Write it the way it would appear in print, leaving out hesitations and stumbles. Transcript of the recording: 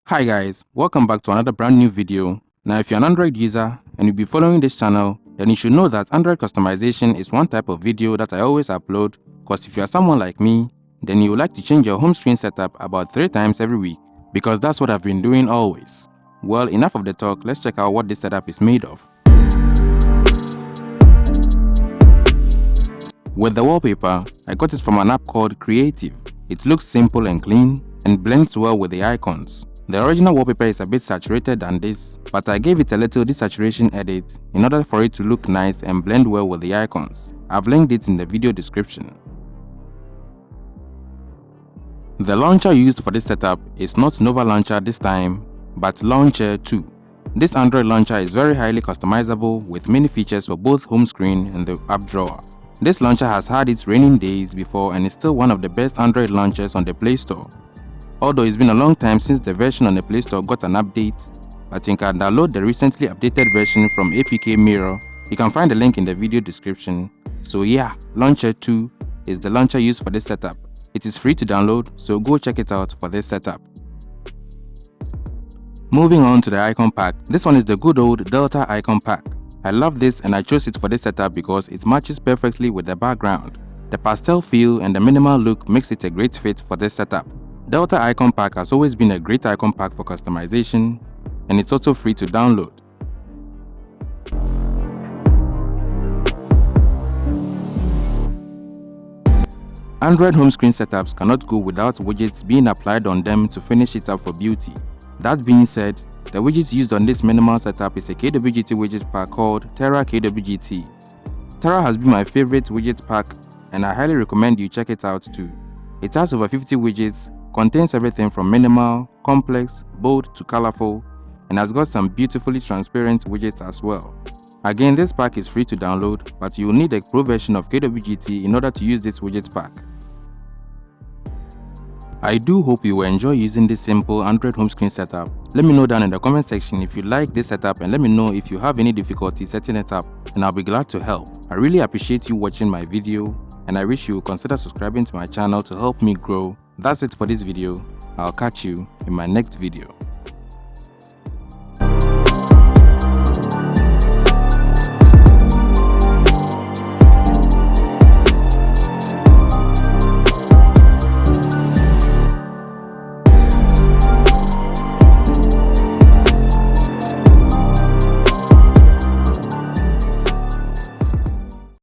Hi guys, welcome back to another brand new video. Now if you're an Android user and you'll be following this channel, then you should know that Android customization is one type of video that I always upload, because if you're someone like me, then you would like to change your home screen setup about 3 times every week, because that's what I've been doing always. Well, enough of the talk, let's check out what this setup is made of. With the wallpaper, I got it from an app called Creative. It looks simple and clean and blends well with the icons. The original wallpaper is a bit saturated than this, but I gave it a little desaturation edit in order for it to look nice and blend well with the icons. I've linked it in the video description. The launcher used for this setup is not Nova Launcher this time, but Launcher 2. This Android launcher is very highly customizable with many features for both home screen and the app drawer. This launcher has had its raining days before and is still one of the best Android launchers on the Play Store. Although it's been a long time since the version on the Play Store got an update, but you can download the recently updated version from APK Mirror. You can find the link in the video description. So yeah, Launcher 2 is the launcher used for this setup. It is free to download, so go check it out for this setup. Moving on to the icon pack, this one is the good old Delta icon pack. I love this and I chose it for this setup because it matches perfectly with the background. The pastel feel and the minimal look makes it a great fit for this setup. Delta icon pack has always been a great icon pack for customization, and it's also free to download. Android home screen setups cannot go without widgets being applied on them to finish it up for beauty. That being said, the widgets used on this minimal setup is a KWGT widget pack called Terra KWGT. Terra has been my favorite widget pack and I highly recommend you check it out too. It has over 50 widgets, contains everything from minimal, complex, bold to colorful, and has got some beautifully transparent widgets as well. Again, this pack is free to download, but you will need a pro version of KWGT in order to use this widget pack. I do hope you will enjoy using this simple Android home screen setup. Let me know down in the comment section if you like this setup and let me know if you have any difficulty setting it up, and I'll be glad to help. I really appreciate you watching my video and I wish you would consider subscribing to my channel to help me grow. That's it for this video. I'll catch you in my next video.